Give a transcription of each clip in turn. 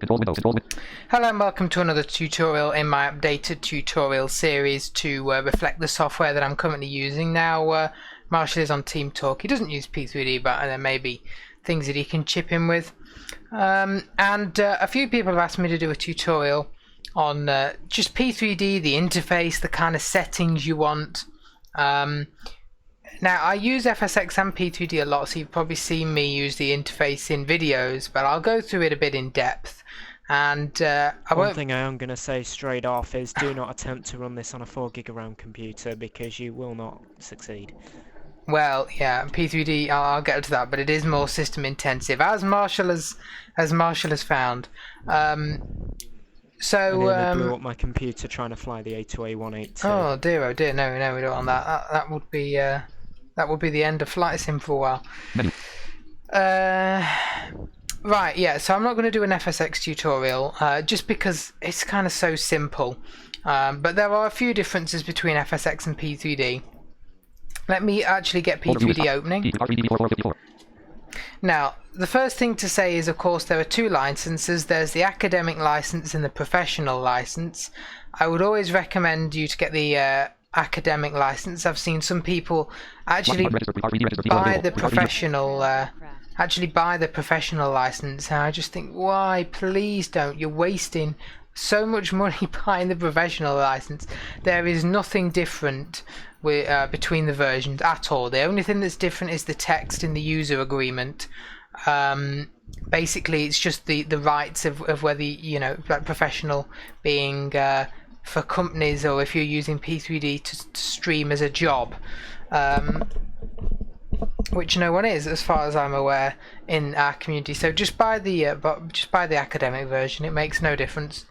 Hello and welcome to another tutorial in my updated tutorial series to reflect the software that I'm currently using. Now Marshall is on Team Talk. He doesn't use P3D, but there may be things that he can chip in with. A few people have asked me to do a tutorial on just P3D, the interface, the kind of settings you want. Now I use FSX and P3D a lot, so you've probably seen me use the interface in videos, but I'll go through it a bit in depth. And one thing I am going to say straight off is do not attempt to run this on a 4GB RAM computer because you will not succeed. Well, yeah, P3D, I'll get to that, but it is more system intensive, as Marshall has found. I nearly blew up my computer trying to fly the A2A182. Oh dear, no, we don't want that. That would be the end of flight sim for a while. Right, yeah, so I'm not going to do an FSX tutorial, just because it's kind of so simple. But there are a few differences between FSX and P3D. Let me actually get P3D opening. Now, the first thing to say is, of course, there are two licenses. There's the academic license and the professional license. I would always recommend you to get the academic license. I've seen some people actually buy the professional license, and I just think, why? Please don't. You're wasting so much money buying the professional license. There is nothing different between the versions at all. The only thing that's different is the text in the user agreement. Basically, it's just the rights of whether, you know, like professional being for companies, or if you're using P3D to stream as a job, which no one is, as far as I'm aware, in our community. So just buy the academic version. It makes no difference.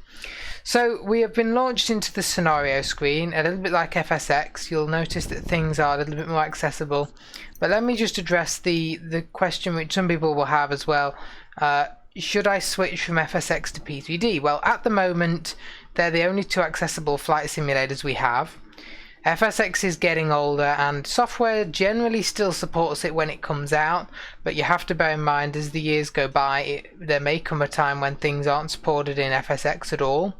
So we have been launched into the scenario screen, a little bit like FSX. You'll notice that things are a little bit more accessible. But let me just address the question which some people will have as well. Should I switch from FSX to P3D? Well, at the moment, they're the only two accessible flight simulators we have. FSX is getting older, and software generally still supports it when it comes out, but you have to bear in mind as the years go by, there may come a time when things aren't supported in FSX at all.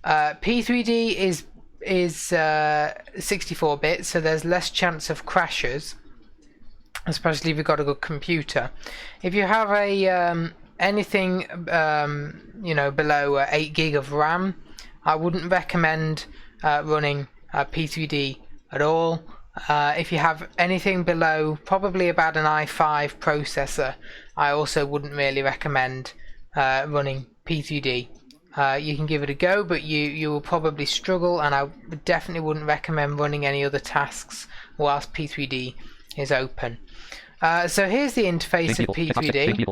P3D is 64-bit, so there's less chance of crashes, especially if you've got a good computer. If you have a anything you know, below 8 gig of RAM, I wouldn't recommend running P3D at all. If you have anything below probably about an i5 processor, I also wouldn't really recommend running P3D. You can give it a go, but you will probably struggle, and I definitely wouldn't recommend running any other tasks whilst P3D is open. So here's the interface of P3D.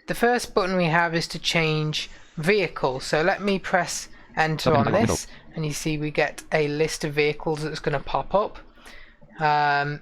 The first button we have is to change vehicle. So let me press enter on this, and you see we get a list of vehicles that's going to pop up.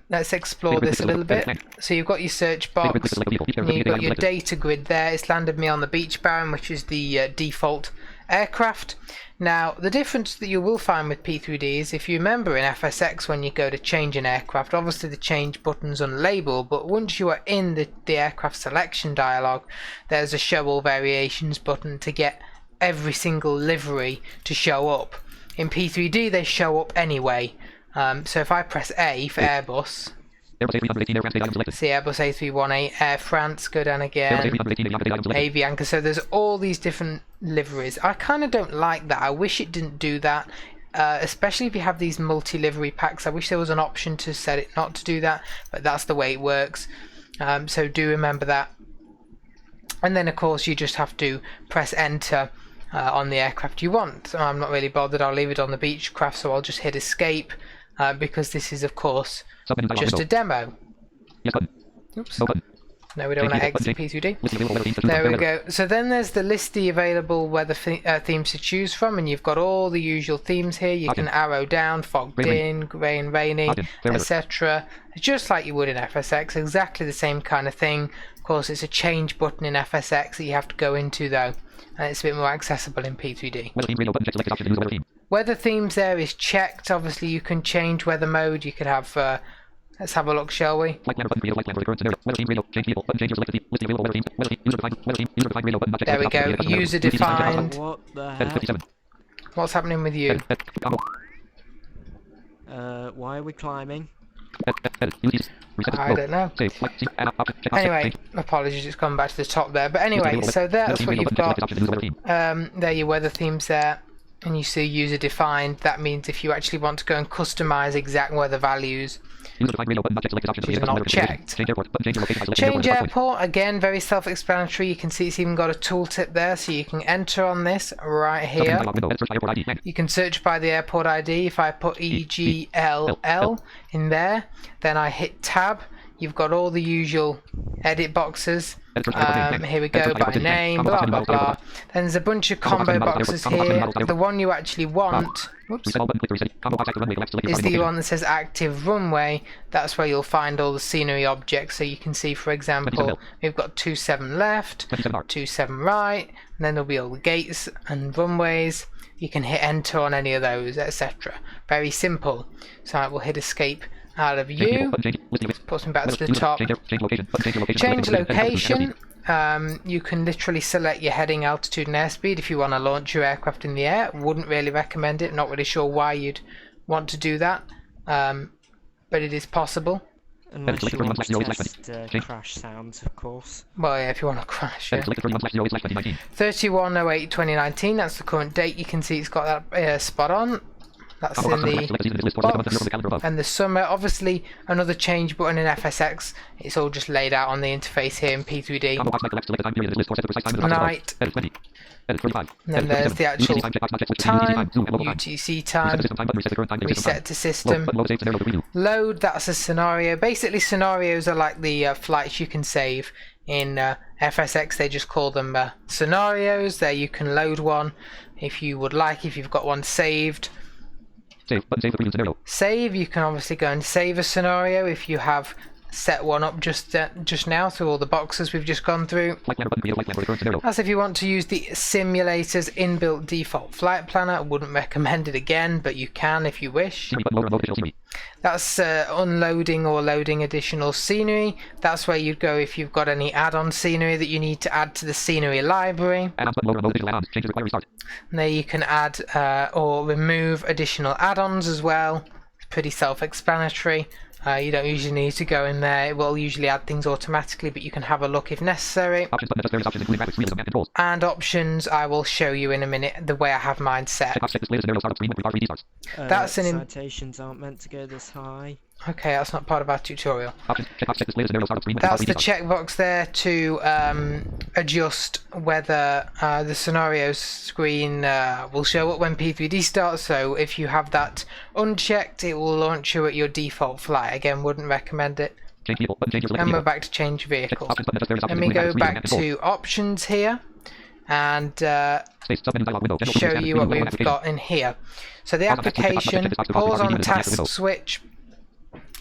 Let's explore this a little bit. So you've got your search box, and you've got your data grid there. It's landed me on the Beach Baron, which is the default aircraft. Now, the difference that you will find with P3D is, if you remember in FSX, when you go to change an aircraft, obviously the change button's unlabeled, but once you are in the aircraft selection dialog, there's a show all variations button to get every single livery to show up. In P3D they show up anyway, so if I press A for Airbus, see Airbus A318, Air France, go down again, Avianca, so there's all these different liveries. I kind of don't like that. I wish it didn't do that, especially if you have these multi-livery packs. I wish there was an option to set it not to do that, but that's the way it works. So do remember that. And then of course you just have to press enter on the aircraft you want. So I'm not really bothered, I'll leave it on the Beechcraft, so I'll just hit escape, because this is of course just a demo. Oops. No, we don't want to exit P3D. There we go. So then there's the list of available weather themes to choose from, and you've got all the usual themes here. You can arrow down, fogged in, grey and rainy, etc. Just like you would in FSX, exactly the same kind of thing. Of course, it's a change button in FSX that you have to go into though, and it's a bit more accessible in P3D. Weather themes there is checked. Obviously you can change weather mode. You could have Let's have a look, shall we? There we go. User defined. What the hell? What's happening with you? Why are we climbing? I don't know. Anyway, apologies, it's gone back to the top there. But anyway, so that's what you've got. There are your weather themes there. And you see user defined. That means if you actually want to go and customize exact weather values, which is not checked. Change airport, again, very self-explanatory. You can see it's even got a tooltip there, so you can enter on this right here. You can search by the airport ID. If I put EGLL in there, then I hit tab. You've got all the usual edit boxes. Here we go, by name, blah blah blah. Then there's a bunch of combo boxes here. The one you actually want, whoops, is the one that says active runway. That's where you'll find all the scenery objects. So you can see, for example, we've got 27 left, 27 right, and then there'll be all the gates and runways. You can hit enter on any of those, etc. Very simple. So I will hit escape out of view. Puts me back to the top. Change location. You can literally select your heading, altitude and airspeed if you want to launch your aircraft in the air. Wouldn't really recommend it. Not really sure why you'd want to do that, but it is possible. Unless you want to test crash sounds, of course. Well, yeah, if you want to crash, yeah. 31/08/2019, that's the current date. You can see it's got that spot on. That's in the box. And the summer, obviously another change button in FSX. It's all just laid out on the interface here in P3D. Night. And then there's the actual time, UTC time, reset to system. Load, that's a scenario. Basically scenarios are like the flights you can save. In FSX they just call them scenarios. There you can load one if you would like, if you've got one saved. Save, you can obviously go and save a scenario if you have set one up just now through all the boxes we've just gone through. That's if you want to use the simulator's inbuilt default flight planner. I wouldn't recommend it again, but you can if you wish. That's unloading or loading additional scenery. That's where you'd go if you've got any add-on scenery that you need to add to the scenery library. And there you can add or remove additional add-ons as well. It's pretty self-explanatory. You don't usually need to go in there. It will usually add things automatically, but you can have a look if necessary. And options, I will show you in a minute the way I have mine set. That's citations aren't meant to go this high. Okay, that's not part of our tutorial. That's the checkbox there to adjust whether the scenarios screen will show up when P3D starts. So if you have that unchecked, it will launch you at your default flight. Again, wouldn't recommend it. And we're back to change vehicles. Let me go back to options here and show you what we've got in here. So the application, pause on task switch,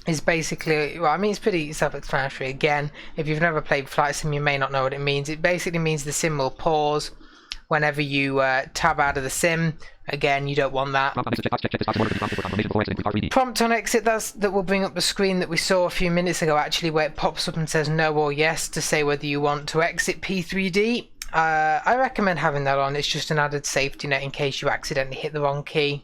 is basically, well, I mean, it's pretty self-explanatory. Again, if you've never played Flight Sim, you may not know what it means. It basically means the sim will pause whenever you tab out of the sim. Again, you don't want that. Prompt on exit, that will bring up the screen that we saw a few minutes ago, actually, where it pops up and says no or yes to say whether you want to exit P3D. I recommend having that on. It's just an added safety net in case you accidentally hit the wrong key.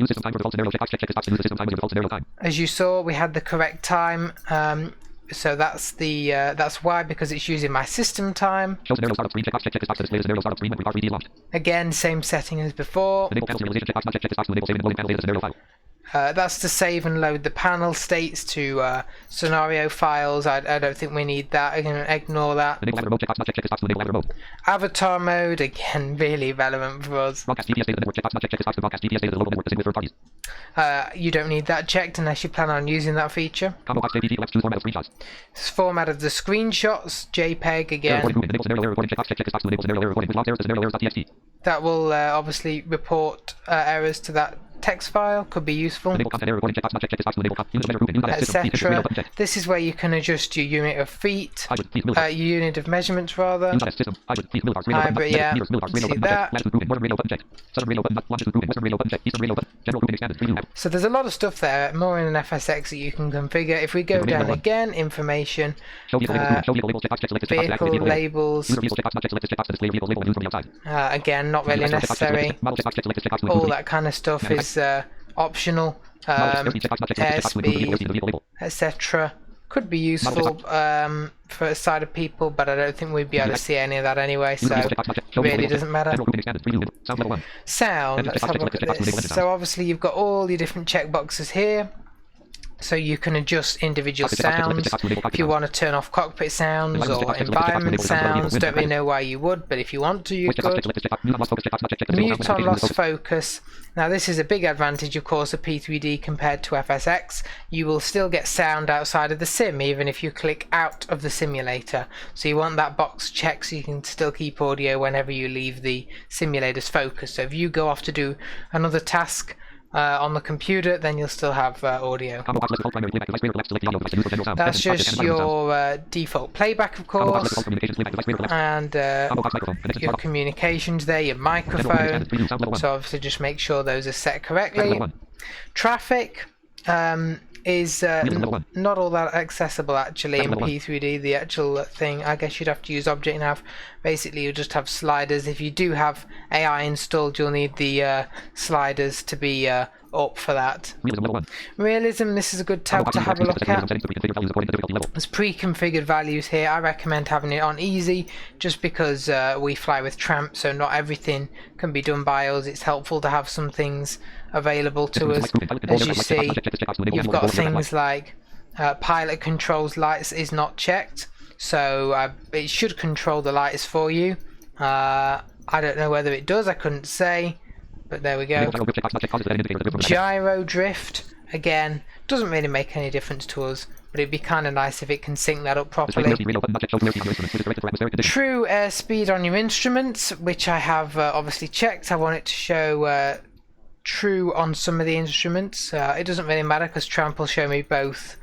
As you saw, we had the correct time. So that's why, because it's using my system time. Again, same setting as before. That's to save and load the panel states to scenario files. I don't think we need that. I can ignore that. Avatar mode, again, really relevant for us. You don't need that checked unless you plan on using that feature. It's format of the screenshots, JPEG again. That will obviously report errors to that text file, could be useful, etc. This is where you can adjust your unit of feet, your unit of measurements rather. But yeah, see that. So there's a lot of stuff there, more in an FSX that you can configure. If we go down again, information, vehicle labels, again, not really necessary. All that kind of stuff is optional. Airspeed, etc. Could be useful for a side of people, but I don't think we'd be able to see any of that anyway, so it really doesn't matter. Sound, let's have a look at this. So obviously you've got all your different checkboxes here. So you can adjust individual sounds. If you want to turn off cockpit sounds or environment sounds, don't really know why you would, but if you want to, you could. Mute on lost focus. Now this is a big advantage, of course, of P3D compared to FSX. You will still get sound outside of the sim, even if you click out of the simulator. So you want that box checked so you can still keep audio whenever you leave the simulator's focus. So if you go off to do another task, on the computer, then you'll still have audio. That's just your default playback, of course, and your communications there, your microphone. So obviously just make sure those are set correctly. Traffic is not all that accessible actually in P3D. The actual thing, I guess you'd have to use Object Nav. Basically you just have sliders. If you do have AI installed, you'll need the sliders to be up for that. Realism, this is a good tab to have a look at. There's pre-configured values here. I recommend having it on easy just because we fly with Tramp, so not everything can be done by us. It's helpful to have some things available to us. As you see, you've got things like pilot controls lights is not checked, so it should control the lights for you. I don't know whether it does, I couldn't say, but there we go. Gyro drift, again, doesn't really make any difference to us, but it'd be kind of nice if it can sync that up properly. True airspeed on your instruments, which I have obviously checked. I want it to show true on some of the instruments. It doesn't really matter because Tramp will show me both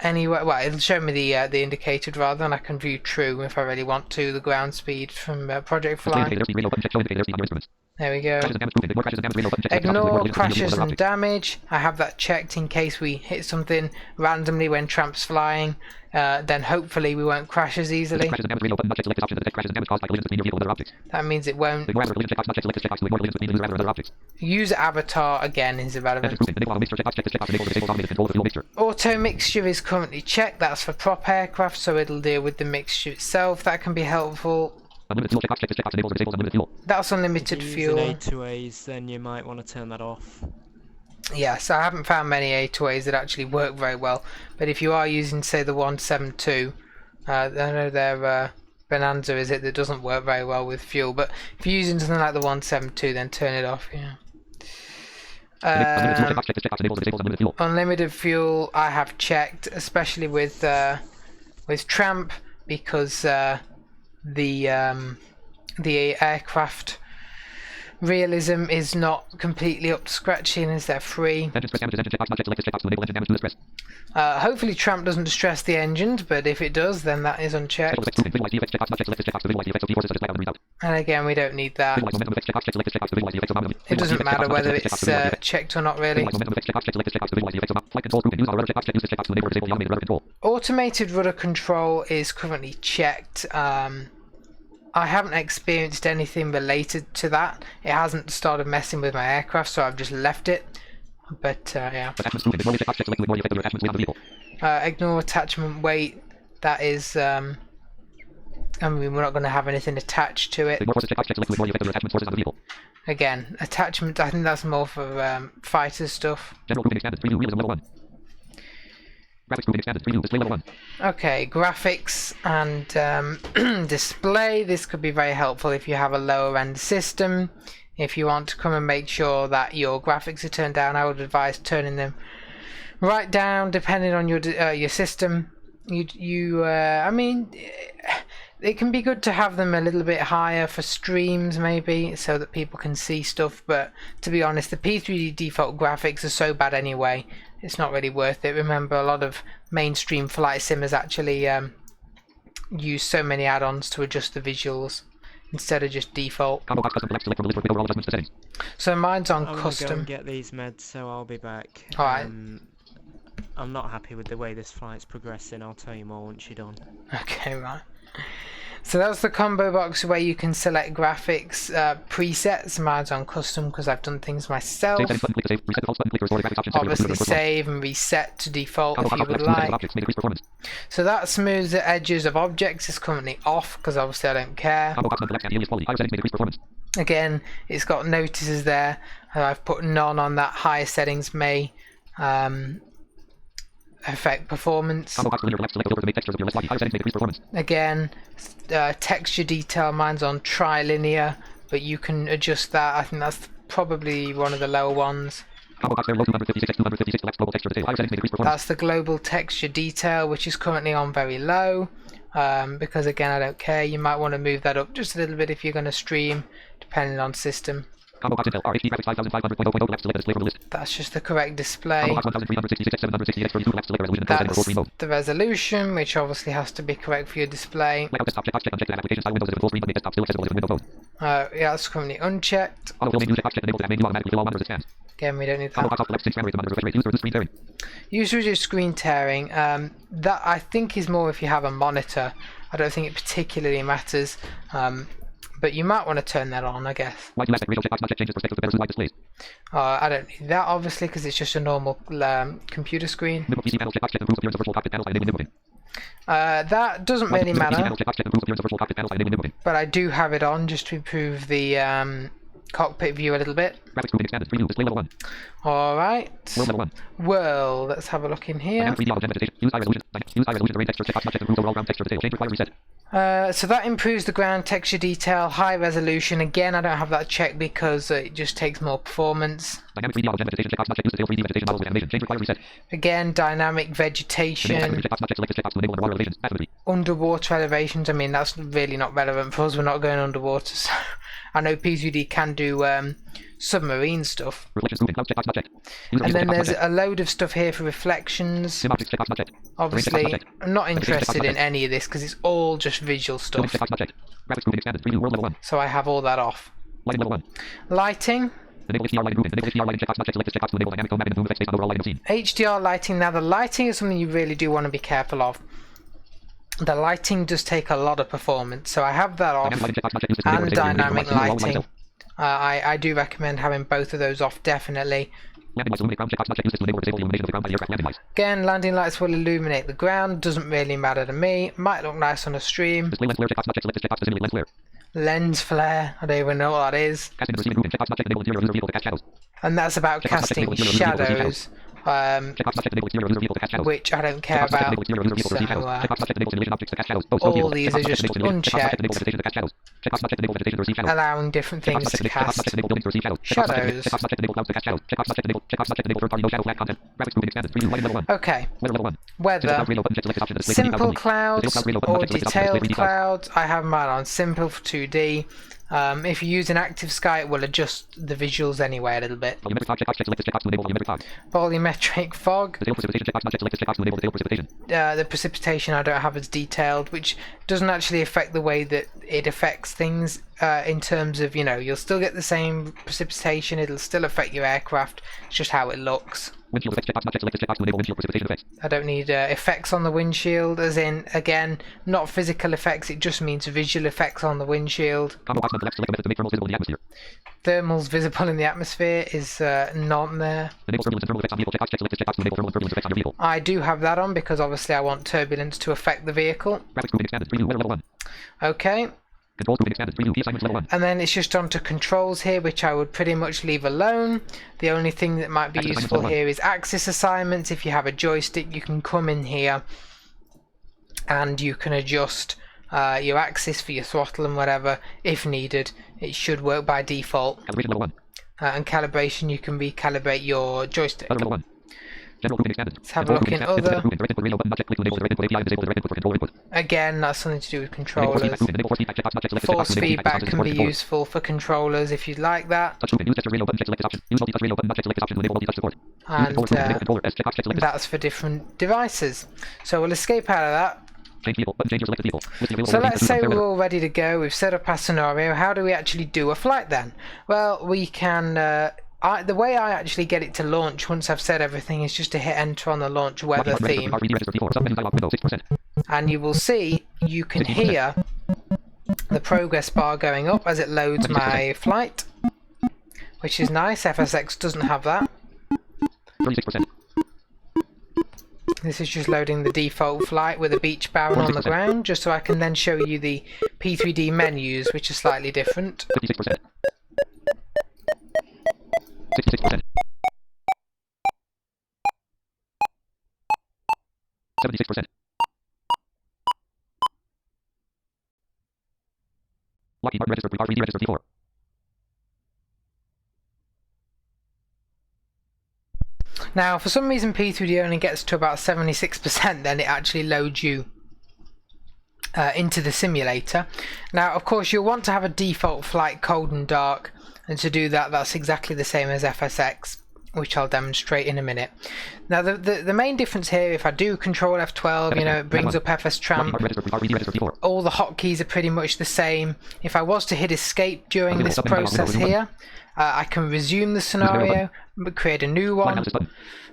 anyway. Well, it'll show me the indicated rather, and I can view true if I really want to, the ground speed from Project Fly. There we go. Ignore crashes and damage. I have that checked in case we hit something randomly when Tramp's flying. Then hopefully we won't crash as easily. That means it won't. User avatar again is irrelevant. Auto mixture is currently checked. That's for prop aircraft, so it'll deal with the mixture itself. That can be helpful. That's unlimited fuel. If you're using A2As, then you might want to turn that off. Yes, I haven't found many A2As that actually work very well, but if you are using, say, the 172, I know their Bonanza is it that doesn't work very well with fuel, but if you're using something like the 172, then turn it off. Yeah. Unlimited fuel I have checked, especially with Tramp, because the aircraft Realism is not completely up to scratch, and is they're free. Hopefully Tramp doesn't distress the engines, but if it does, then that is unchecked. And again, we don't need that. It doesn't matter whether it's checked or not, really. Automated rudder control is currently checked. I haven't experienced anything related to that. It hasn't started messing with my aircraft, so I've just left it. But yeah. Ignore attachment weight. That is, I mean, we're not going to have anything attached to it. Again, attachment, I think that's more for fighter stuff. Okay, graphics and display. This could be very helpful if you have a lower end system. If you want to come and make sure that your graphics are turned down, I would advise turning them right down, depending on your system. I mean, it can be good to have them a little bit higher for streams maybe, so that people can see stuff, but to be honest, the P3D default graphics are so bad anyway, it's not really worth it. Remember, a lot of mainstream flight simmers actually use so many add-ons to adjust the visuals instead of just default. So mine's on custom. I'm gonna go and get these meds, so I'll be back. Alright. I'm not happy with the way this flight's progressing. I'll tell you more once you're done. Okay, right. So that's the combo box where you can select graphics presets. Mine's on custom because I've done things myself. Obviously save and reset to default if you would like. So that smooths the edges of objects is currently off because obviously I don't care. Again, it's got notices there. I've put none on that. Higher settings may affect performance. Again, texture detail, mine's on trilinear, but you can adjust that. I think that's probably one of the lower ones. That's the global texture detail, which is currently on very low, because again I don't care. You might want to move that up just a little bit if you're going to stream, depending on system. That's just the correct display. That's the resolution, which obviously has to be correct for your display. Yeah, that's currently unchecked. Again, we don't need that. Use reduced screen tearing. That I think is more if you have a monitor. I don't think it particularly matters. But you might want to turn that on, I guess. I don't need that, obviously, because it's just a normal computer screen. That doesn't really matter, but I do have it on just to improve the cockpit view a little bit. Alright. World, let's have a look in here. So that improves the ground texture detail, high resolution. Again, I don't have that checked because it just takes more performance. Again, dynamic vegetation. Underwater elevations, I mean, that's really not relevant for us. We're not going underwater. So I know P3D can do submarine stuff. And then there's a load of stuff here for reflections. Obviously, I'm not interested in any of this because it's all just visual stuff. So I have all that off. Lighting. HDR lighting. Now the lighting is something you really do want to be careful of. The lighting does take a lot of performance, so I have that off, and dynamic lighting. I do recommend having both of those off, definitely. Again, landing lights will illuminate the ground, doesn't really matter to me, might look nice on a stream. Lens flare, I don't even know what that is. And that's about casting shadows. Which I don't care about, so all these are just unchecked, allowing different things to cast shadows. Okay, weather, simple clouds or detailed clouds. I have mine on simple for 2D. If you use an active sky, it will adjust the visuals anyway a little bit. Volumetric fog. The precipitation I don't have as detailed, which doesn't actually affect the way that it affects things in terms of, you know, you'll still get the same precipitation, it'll still affect your aircraft, it's just how it looks. I don't need effects on the windshield, as in, again, not physical effects, it just means visual effects on the windshield. Thermals visible in the atmosphere is not there. I do have that on because obviously I want turbulence to affect the vehicle. Okay. And then it's just onto controls here, which I would pretty much leave alone. The only thing that might be useful here is axis assignments. If you have a joystick, you can come in here and you can adjust your axis for your throttle and whatever if needed. It should work by default. And calibration, you can recalibrate your joystick. Let's have a look in other. Again, that's something to do with controllers. Force feedback can be useful for controllers if you'd like that. And that's for different devices. So we'll escape out of that. So let's say we're all ready to go. We've set up our scenario. How do we actually do a flight then? Well, we can... the way I actually get it to launch once I've said everything is just to hit enter on the launch weather theme. And you will see, you can hear the progress bar going up as it loads my flight, which is nice. FSX doesn't have that. 36%. This is just loading the default flight with a beach barrel on the ground, just so I can then show you the P3D menus, which are slightly different. 56%. 66%. 76%. Lockheed Martin register P3D register P4. Now, for some reason P3D only gets to about 76%, then it actually loads you into the simulator. Now, of course, you'll want to have a default flight cold and dark, and to do that, that's exactly the same as FSX, which I'll demonstrate in a minute. Now, the main difference here, if I do Control F12, you know, it brings up FSTramp. All the hotkeys are pretty much the same. If I was to hit escape during this process here, I can resume the scenario, create a new one,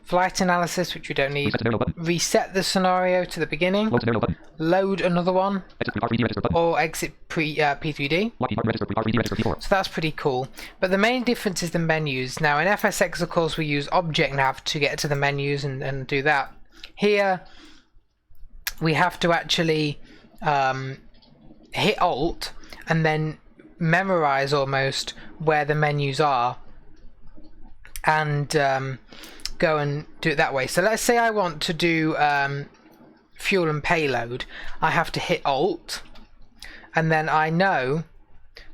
flight analysis, which we don't need, reset the scenario to the beginning, load another one, or exit P3D. So that's pretty cool. But the main difference is the menus. Now in FSX, of course, we use object nav to get to the menus and do that. Here we have to actually hit Alt and then memorize almost where the menus are and go and do it that way. So let's say I want to do fuel and payload. I have to hit Alt, and then I know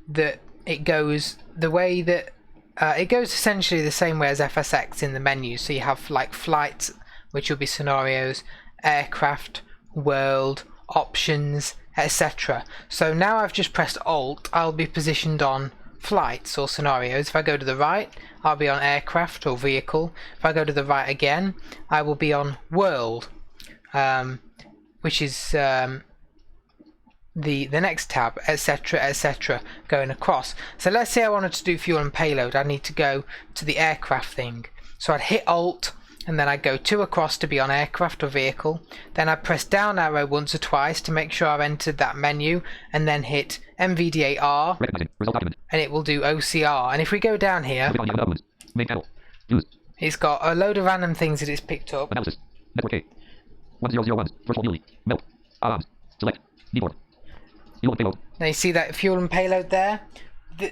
that it goes the way that it goes essentially the same way as FSX in the menu. So you have like flights, which will be scenarios, aircraft, world, options, etc. So now I've just pressed Alt, I'll be positioned on flights or scenarios. If I go to the right, I'll be on aircraft or vehicle. If I go to the right again, I will be on world, which is the next tab, etc, etc, going across. So let's say I wanted to do fuel and payload. I need to go to the aircraft thing. So I'd hit Alt, and then I go 2 across to be on aircraft or vehicle. Then I press down arrow once or twice to make sure I've entered that menu, and then hit MVDA-R, and it will do OCR. And if we go down here, it's got a load of random things that it's picked up. Analysis. Network A. 1001. Virtual Muli. Melt. Arms. Select. Keyboard. Fuel and payload. Now you see that fuel and payload there?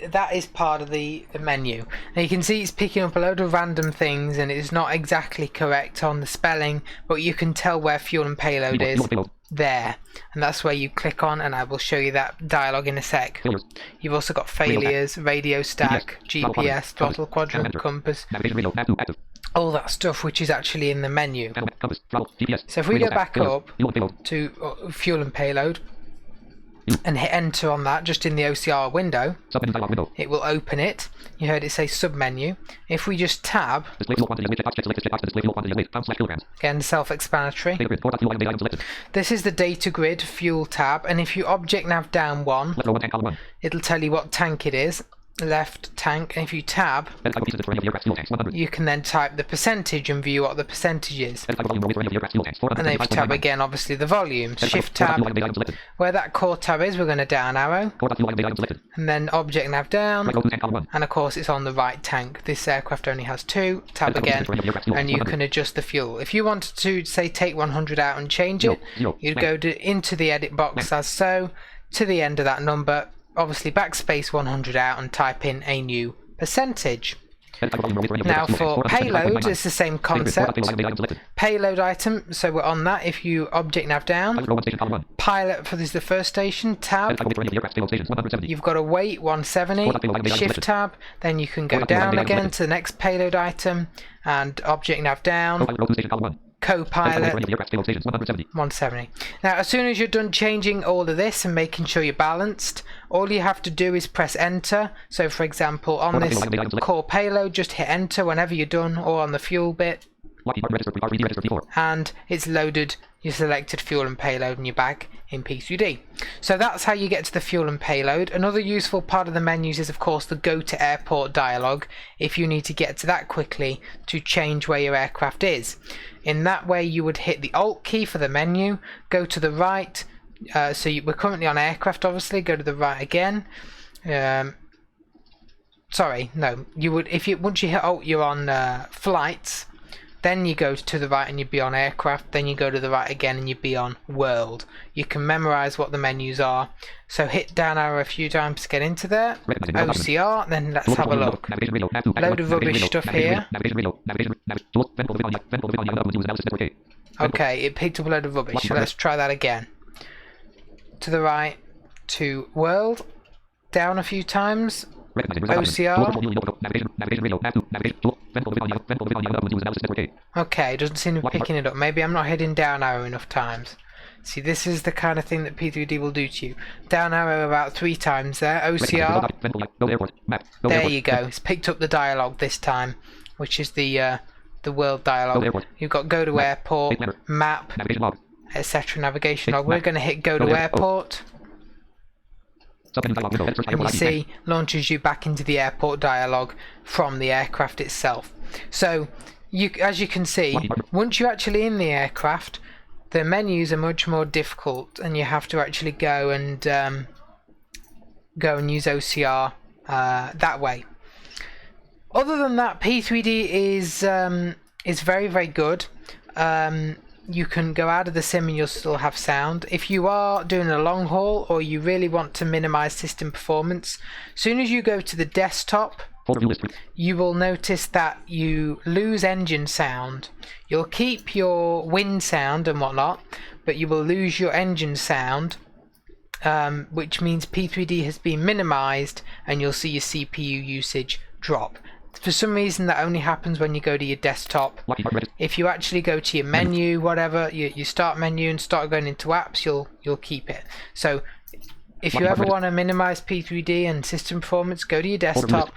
That is part of the menu. Now you can see it's picking up a load of random things, and it's not exactly correct on the spelling, but you can tell where fuel and payload is there, and that's where you click on, and I will show you that dialogue in a sec. You've also got failures, radio stack, GPS, throttle, quadrant, compass, all that stuff which is actually in the menu. So if we go back up to fuel and payload and hit enter on that just in the OCR window, it will open it. You heard it say submenu. If we just tab, again self-explanatory, this is the data grid fuel tab, and if you object nav down 1, it'll tell you what tank it is, left tank, and if you tab, you can then type the percentage and view what the percentage is. And then if you tab again, obviously the volume. Shift tab, where that core tab is, we're going to down arrow, and then object nav down, and of course it's on the right tank. This aircraft only has 2. Tab again, and you can adjust the fuel. If you wanted to, say, take 100 out and change it, you'd go into the edit box as so, to the end of that number, obviously backspace 100 out and type in a new percentage. Now for payload, it's the same concept. Payload item, so we're on that. If you object nav down, pilot for this is the first station, tab, you've got to wait 170, shift tab, then you can go down again to the next payload item and object nav down, co-pilot 170. Now as soon as you're done changing all of this and making sure you're balanced, all you have to do is press enter. So for example on this core payload, just hit enter whenever you're done, or on the fuel bit, and it's loaded your selected fuel and payload and you're back in P3D. So that's how you get to the fuel and payload. Another useful part of the menus is of course the go to airport dialog, if you need to get to that quickly to change where your aircraft is. In that way you would hit the Alt key for the menu, go to the right, we're currently on aircraft obviously, go to the right again. Sorry, no, you would, once you hit Alt you're on flights, then you go to the right and you'd be on aircraft, then you go to the right again and you'd be on world. You can memorize what the menus are, so hit down arrow a few times to get into there. OCR, then let's have a look. Load of rubbish stuff here. Okay, it picked up a load of rubbish, so let's try that again. To the right, to world, down a few times, OCR. Okay, it doesn't seem to be picking it up. Maybe I'm not hitting down arrow enough times. See, this is the kind of thing that P3D will do to you. Down arrow about 3 times there. OCR. There you go. It's picked up the dialogue this time, which is the world dialogue. You've got go to airport, map, etc. Navigation log. We're going to hit go to airport. And you see, launches you back into the airport dialog from the aircraft itself. So, as you can see, once you're actually in the aircraft, the menus are much more difficult, and you have to actually go and use OCR that way. Other than that, P3D is very, very good. You can go out of the sim and you'll still have sound. If you are doing a long haul or you really want to minimize system performance, as soon as you go to the desktop, you will notice that you lose engine sound. You'll keep your wind sound and whatnot, but you will lose your engine sound, which means P3D has been minimized and you'll see your CPU usage drop. For some reason that only happens when you go to your desktop. If you actually go to your menu, whatever, your start menu and start going into apps, you'll keep it. So if you ever want to minimize P3D and system performance, go to your desktop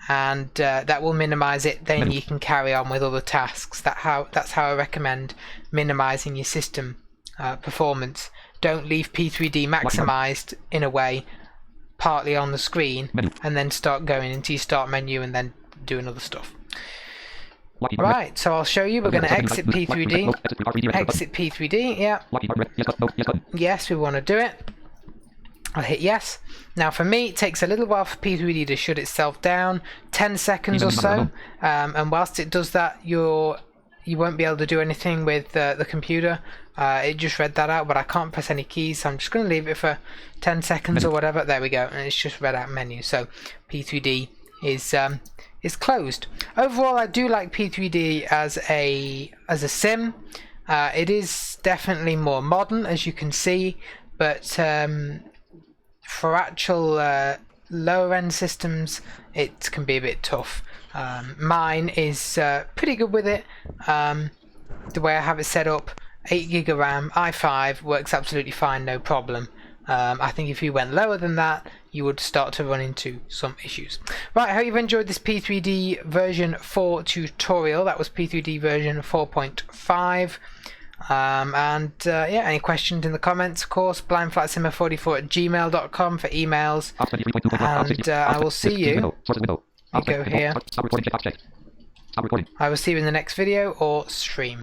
and that will minimize it. Then you can carry on with other tasks. That's how I recommend minimizing your system performance. Don't leave P3D maximized in a way partly on the screen and then start going into your start menu and then doing other stuff. Right, so I'll show you. We're going to exit P3D. Exit P3D, yeah. Yes, we want to do it. I'll hit yes. Now for me, it takes a little while for P3D to shut itself down, 10 seconds or so. And whilst it does that, you won't be able to do anything with the computer. It just read that out, but I can't press any keys, so I'm just going to leave it for 10 seconds or whatever. There we go, and it's just read out menu. So P3D is closed. Overall, I do like P3D as a sim. It is definitely more modern, as you can see, but for actual lower end systems, it can be a bit tough. Mine is pretty good with it. The way I have it set up, 8GB of RAM, i5, works absolutely fine, no problem. I think if you went lower than that, you would start to run into some issues. Right, I hope you've enjoyed this P3D version 4 tutorial. That was P3D version 4.5. Yeah, any questions in the comments, of course, blindflightsimmer44@gmail.com for emails. And I will see you. You go here. I will see you in the next video or stream.